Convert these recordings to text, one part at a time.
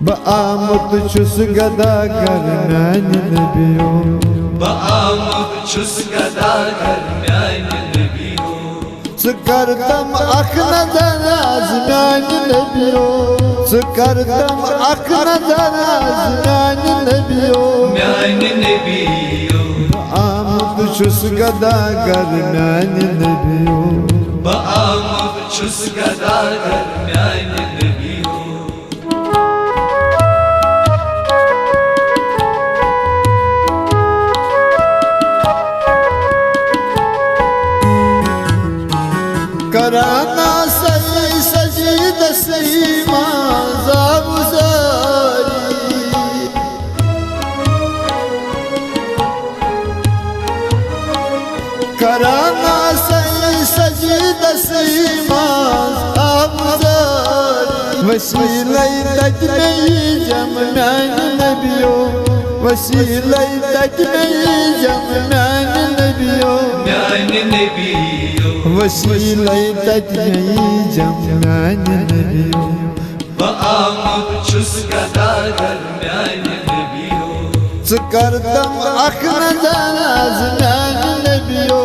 बआमुद छुस गदागर म्यान नबियो बआमुद छुस गदागर म्यान नबियो सुकरदम अख नजराज म्यान नबियो सुकरदम अख नजराज म्यान नबियो म्यान नबियो बआमुद छुस गदागर म्यान नबियो बआमुद छुस गदागर म्यान नबियो कराना सही सजीद सही माज़ाबुजारी कराना सही सजीद सही माज़ाबुजारी वसीले तक नहीं जम म्यान नबियो वसीले तक नहीं जम म्यान नबियो म्यान नबियो वसीले तक नहीं जम म्यान नबियो बआमुद छुस गदागर म्यान नबियो सुकरदम अख नजराज म्यान नबियो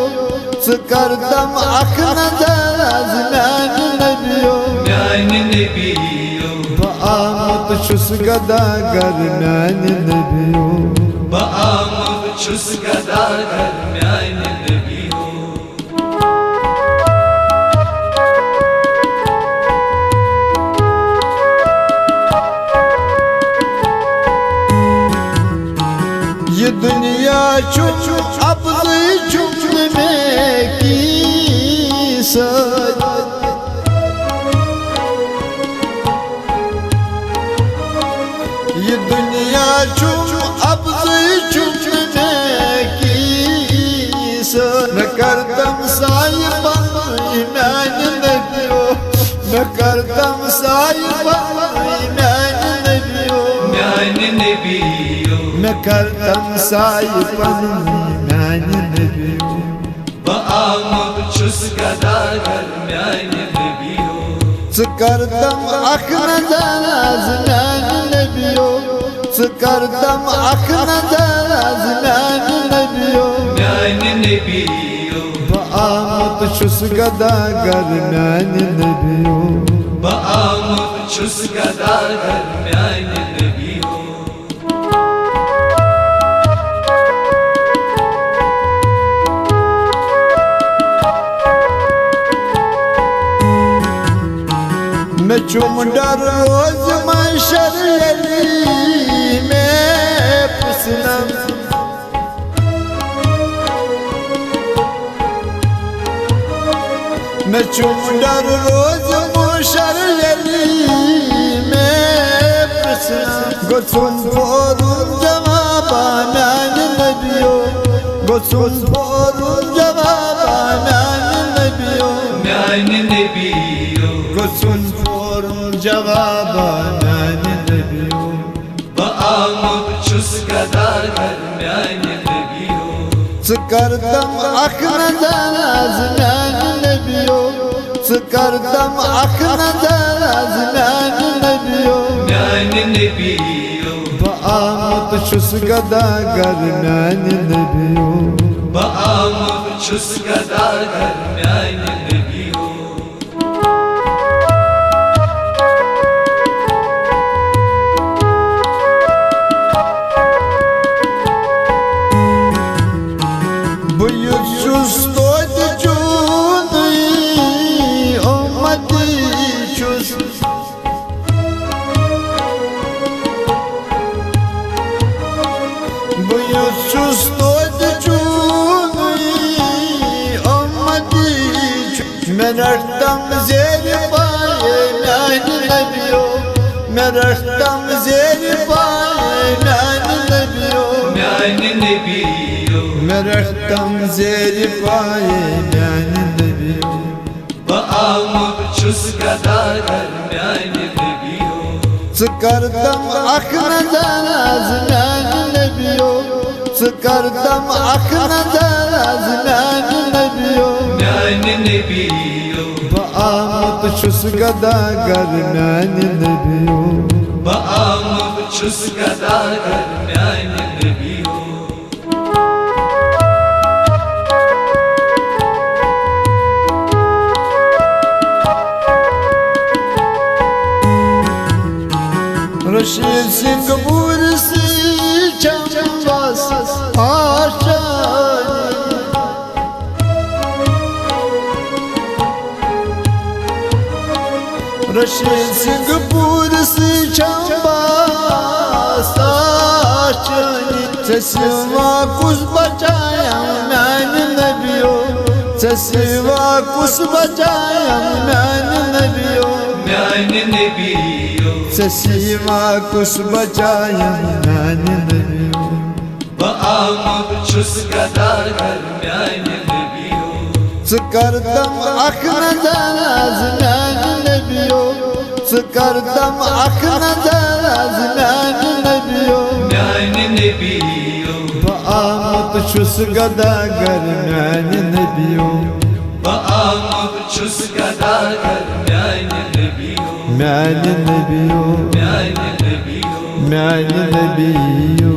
सुकरदम अख नजराज म्यान नबियो म्यान नबियो बआमुद छुस गदागर म्यान नबियो बआमुद छुस गदागर म्यान नबियो ये दुनिया चुप अब चुप में की सज ये दुनिया चुप अब चुप में की सज न करदम साहिबन म्यान नबियो न करदम साहिबन म्यान नबियो म्यान नबियो मैं करदम साहिबन म्यान नबियो बआमुद छुस गदागर म्यान नबियो सुकरदम अख नजराज म्यान नबियो सुकरदम अख नजराज म्यान नबियो म्यान नबियो बआमुद छुस गदागर म्यान नबियो बआमुद छुस गदागर म्यान नबियो मैं चुमडर रोज महशर अली में पुसनम मैं चुमडर रोज महशर अली में पुसनम गोसुन बोरुन जवाबा म्यान नबियो गोसुन बोरुन जवाबा म्यान नबियो म्यान नबियो गोसुन जवाब म्यान नबियो बआमुद छुस गदागर म्यान नबियो सुकरदम अख नजराज म्यान नबियो सुकरदम अख नजराज म्यान नबियो म्यान नबियो बआमुद छुस गदागर म्यान नबियो बआमुद छुस गदागर म्यान नबियो Buyursuz doydu cudu olmadı çöz Buyursuz doydu cudu olmadı çöz Meraktan zeri baye म्यान नबियो Meraktan zeri baye म्यान नबियो म्यान नबियो मेरख्तम ज़ेर पाए म्यान नबियो बआमुद छुस गदागर म्यान नबियो सुकरदम अख नजराज म्यान नबियो Sıkardım aklına daz yani nebiyo Yani nebiyo Bağımı çuskada garmani nebiyo Bağımı çuskada garmani nebiyo Rashid Singh bursi chambas aashani Rashid Singh bursi chambas aashani Sesiva kus bachayam maine nebiyo Sesiva kus bachayam maine nebiyo Yani nebiyo Sesiva kus bachayam maine nebiyo Bağımı çuskada garmani nebiyo Sıkardım aklına daz yani nebiyo Sıkardım aklına daz yani nebiyo Yani nebiyo Bağımı çuskada garmani nebiyo Bağımı çuskada garmani nebiyo Mani nebiyo Yani nebiyo Mani nebiyo